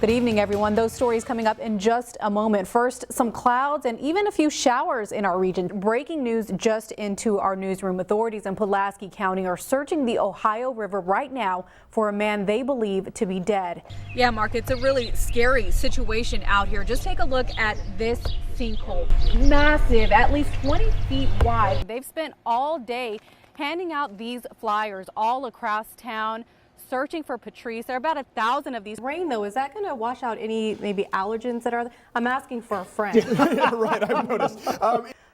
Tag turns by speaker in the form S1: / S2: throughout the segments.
S1: Good evening, everyone. Those stories coming up in just a moment. First, some clouds and even a few showers in our region. Breaking news just into our newsroom. Authorities in Pulaski County are searching the Ohio River right now for a man they believe to be dead. Yeah, Mark, it's a really scary situation out here. Just take a look at this sinkhole. Massive, at least 20 feet wide. They've spent all day handing out these flyers all across town, searching for Patrice. There are about 1,000 of these. Rain, though, is that going to wash out any maybe allergens that are there? I'm asking for a friend.
S2: Yeah, right, I've noticed.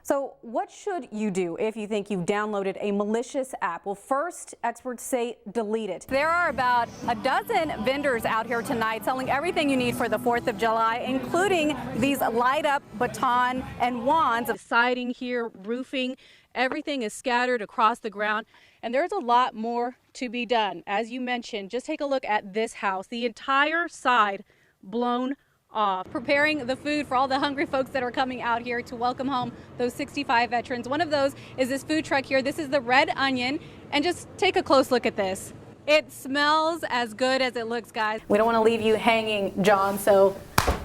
S1: So what should you do if you think you've downloaded a malicious app? Well, first, experts say delete it. There are about a dozen vendors out here tonight selling everything you need for the 4th of July, including these light up baton and wands. Siding here, roofing, everything is scattered across the ground. And there's a lot more to be done. As you mentioned, just take a look at this house. The entire side blown off. Preparing the food for all the hungry folks that are coming out here to welcome home those 65 veterans. One of those is this food truck here. This is the Red Onion. And just take a close look at this. It smells as good as it looks, guys. We don't want to leave you hanging, John, so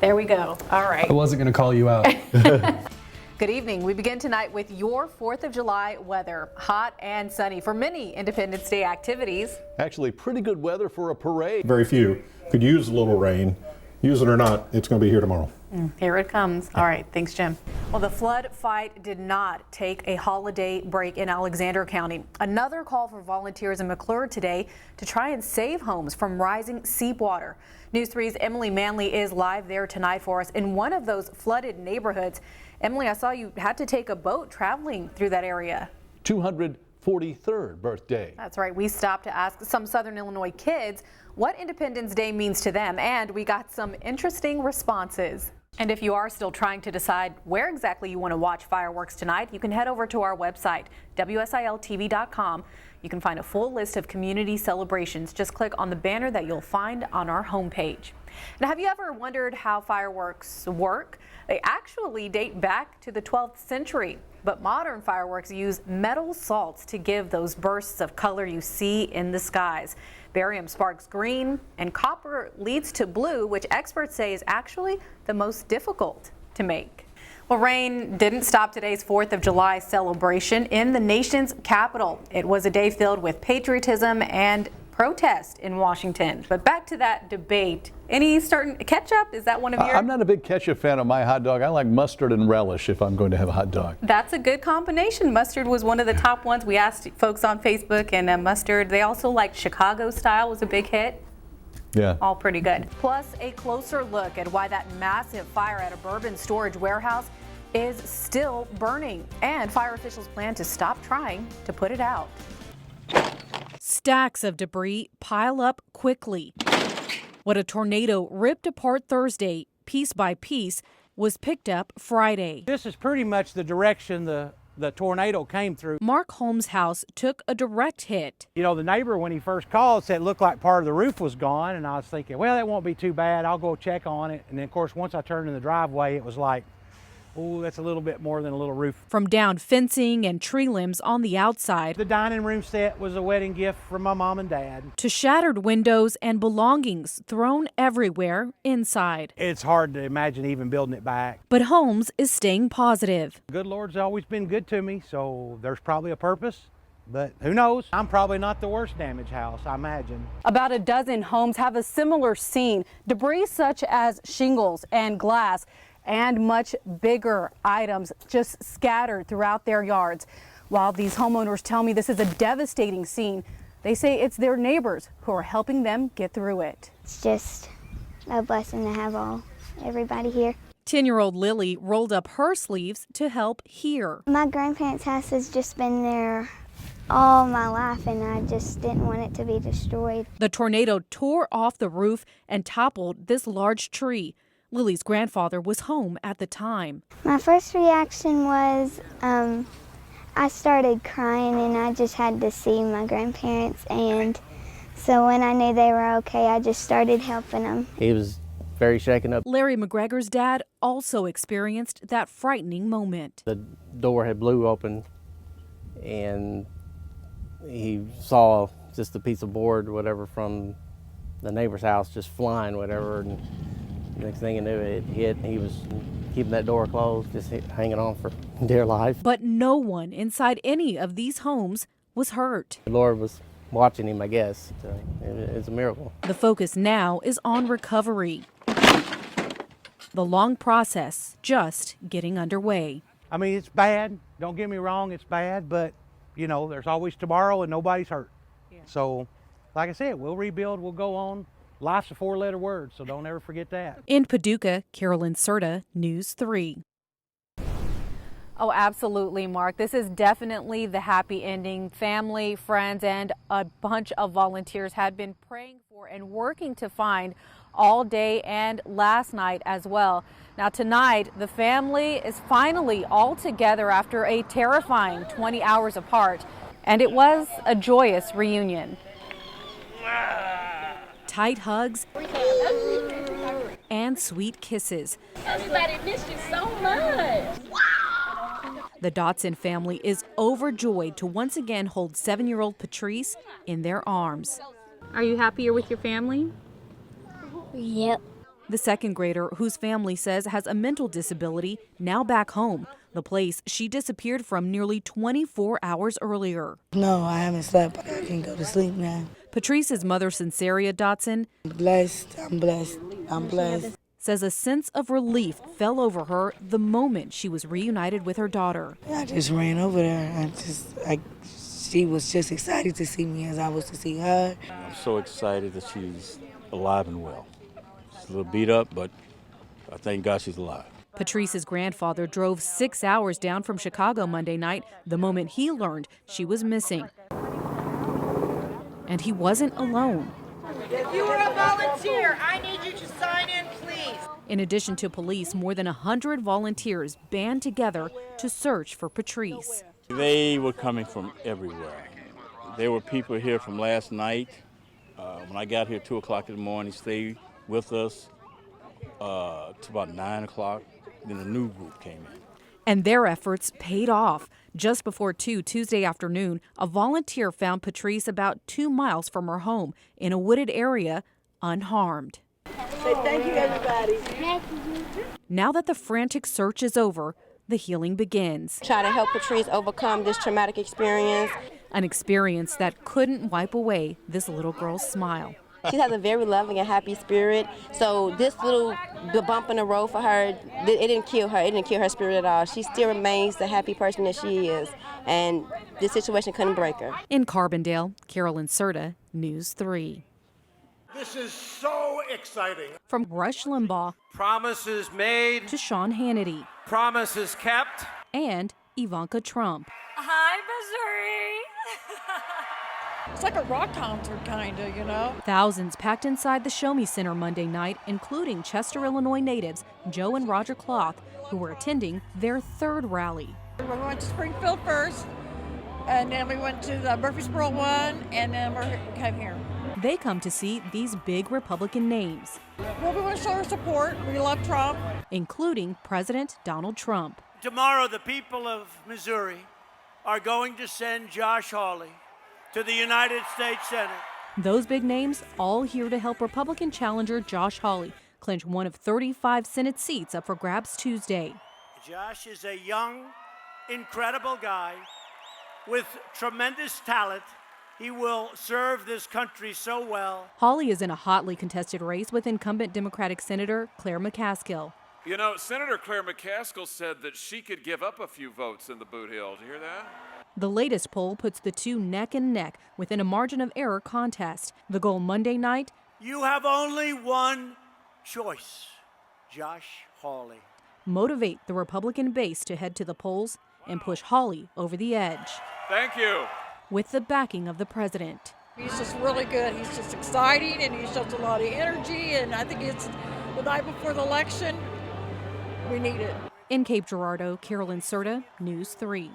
S1: there we go. All right.
S3: I wasn't going to call you out.
S1: Good evening. We begin tonight with your 4th of July weather. Hot and sunny for many Independence Day activities.
S2: Actually, pretty good weather for a parade.
S4: Very few could use a little rain. Use it or not, it's going to be here tomorrow.
S1: Here it comes. All right. Thanks, Jim. Well, the flood fight did not take a holiday break in Alexander County. Another call for volunteers in McClure today to try and save homes from rising seawater. News 3's Emily Manley is live there tonight for us in one of those flooded neighborhoods. Emily, I saw you had to take a boat traveling through that area.
S2: 243rd birthday.
S1: That's right. We stopped to ask some Southern Illinois kids what Independence Day means to them, and we got some interesting responses. And if you are still trying to decide where exactly you want to watch fireworks tonight, you can head over to our website, WSILTV.com. You can find a full list of community celebrations. Just click on the banner that you'll find on our homepage. Now, have you ever wondered how fireworks work? They actually date back to the 12th century, but modern fireworks use metal salts to give those bursts of color you see in the skies. Barium sparks green and copper leads to blue, which experts say is actually the most difficult to make. Well, rain didn't stop today's 4th of July celebration in the nation's capital. It was a day filled with patriotism and protest in Washington. But back to that debate. Any starting ketchup? Is that one of your?
S2: I'm not a big ketchup fan of my hot dog. I like mustard and relish if I'm going to have a hot dog.
S1: That's a good combination. Mustard was one of the top ones. We asked folks on Facebook, and mustard. They also liked Chicago style was a big hit.
S2: Yeah.
S1: All pretty good. Plus, a closer look at why that massive fire at a bourbon storage warehouse is still burning, and fire officials plan to stop trying to put it out. Stacks of debris pile up quickly. What a tornado ripped apart Thursday, piece by piece, was picked up Friday.
S5: This is pretty much the direction the tornado came through.
S1: Mark Holmes' house took a direct hit.
S5: You know, the neighbor, when he first called, said it looked like part of the roof was gone, and I was thinking, well, that won't be too bad. I'll go check on it. And then, of course, once I turned in the driveway, it was like, oh, that's a little bit more than a little roof.
S1: From downed fencing and tree limbs on the outside,
S5: The dining room set was a wedding gift from my mom and dad.
S1: to shattered windows and belongings thrown everywhere inside.
S5: It's hard to imagine even building it back.
S1: But Holmes is staying positive.
S5: The good Lord's always been good to me, so there's probably a purpose. But who knows? I'm probably not the worst damaged house, I imagine.
S1: About a dozen homes have a similar scene. Debris such as shingles and glass and much bigger items just scattered throughout their yards. While these homeowners tell me this is a devastating scene, they say it's their neighbors who are helping them get through it.
S6: It's just a blessing to have everybody here.
S1: 10-year-old Lily rolled up her sleeves to help here.
S6: My grandparents' house has just been there all my life, and I just didn't want it to be destroyed.
S1: The tornado tore off the roof and toppled this large tree. Lily's grandfather was home at the time.
S6: My first reaction was I started crying, and I just had to see my grandparents, and so when I knew they were okay, I just started helping them.
S7: He was very shaken up.
S1: Larry McGregor's dad also experienced that frightening moment.
S7: The door had blew open, and he saw just a piece of board, whatever, from the neighbor's house just flying, whatever. And Next thing you knew, it hit. He was keeping that door closed, just hanging on for dear life.
S1: But no one inside any of these homes was hurt.
S7: The Lord was watching him, I guess. So it's a miracle.
S1: The focus now is on recovery. The long process just getting underway.
S5: I mean, it's bad. Don't get me wrong, it's bad, but you know, there's always tomorrow and nobody's hurt. Yeah. So, like I said, we'll rebuild, we'll go on. Life's a 4-letter word, so don't ever forget that.
S1: In Paducah, Carolyn Cerda, News 3. Oh, absolutely, Mark. This is definitely the happy ending. Family, friends, and a bunch of volunteers had been praying for and working to find all day and last night as well. Now tonight, the family is finally all together after a terrifying 20 hours apart, and it was a joyous reunion. Tight hugs and sweet kisses.
S3: Everybody missed you so much.
S1: The Dotson family is overjoyed to once again hold 7-year-old Patrice in their arms. Are you happy you're with your family?
S6: Yep.
S1: The second grader, whose family says has a mental disability, now back home, the place she disappeared from nearly 24 hours earlier.
S8: No, I haven't slept, but I can go to sleep now.
S1: Patrice's mother, Sinceria Dotson,
S8: I'm blessed.
S1: says a sense of relief fell over her the moment she was reunited with her daughter.
S8: I just ran over there. She was just excited to see me as I was to see her.
S9: I'm so excited that she's alive and well. She's a little beat up, but I thank God she's alive.
S1: Patrice's grandfather drove 6 hours down from Chicago Monday night the moment he learned she was missing. And he wasn't alone.
S10: If you are a volunteer, I need you to sign in, please.
S1: In addition to police, more than 100 volunteers band together to search for Patrice.
S9: They were coming from everywhere. There were people here from last night. When I got here 2 o'clock in the morning, stayed with us to about 9 o'clock. Then a new group came in.
S1: And their efforts paid off. Just before 2 Tuesday afternoon, a volunteer found Patrice about 2 miles from her home in a wooded area, unharmed.
S10: Say thank you, everybody.
S1: Now that the frantic search is over, the healing begins.
S3: Try to help Patrice overcome this traumatic experience.
S1: An experience that couldn't wipe away this little girl's smile.
S3: She has a very loving and happy spirit. So this the bump in the road for her, it didn't kill her. It didn't kill her spirit at all. She still remains the happy person that she is. And this situation couldn't break her.
S1: In Carbondale, Carolyn Cerda, News 3.
S11: This is so exciting.
S1: From Rush Limbaugh
S11: Promises made,
S1: to Sean Hannity
S11: promises kept.
S1: and Ivanka Trump.
S10: Hi, Missouri. It's like a rock concert, kind of, you know.
S1: Thousands packed inside the Show Me Center Monday night, including Chester, Illinois natives Joe and Roger Cloth, who were attending their third rally.
S10: We went to Springfield first, and then we went to the Murfreesboro one, and then we came here.
S1: They come to see these big Republican names,
S10: Well, we want to show our support. We love Trump.
S1: including President Donald Trump.
S11: Tomorrow, the people of Missouri are going to send Josh Hawley to the United States Senate.
S1: Those big names all here to help Republican challenger Josh Hawley clinch one of 35 Senate seats up for grabs Tuesday.
S11: Josh is a young, incredible guy with tremendous talent. He will serve this country so well.
S1: Hawley is in a hotly contested race with incumbent Democratic Senator Claire McCaskill.
S12: You know, Senator Claire McCaskill said that she could give up a few votes in the Boot Hill. Did you hear that?
S1: The latest poll puts the two neck and neck within a margin of error contest. The goal Monday night,
S11: You have only one choice, Josh Hawley.
S1: motivate the Republican base to head to the polls and push Hawley over the edge.
S12: Thank you.
S1: With the backing of the president.
S10: He's just really good. He's just exciting, and he shows a lot of energy, and I think it's the night before the election. We need it.
S1: In Cape Girardeau, Carolyn Cerda, News 3.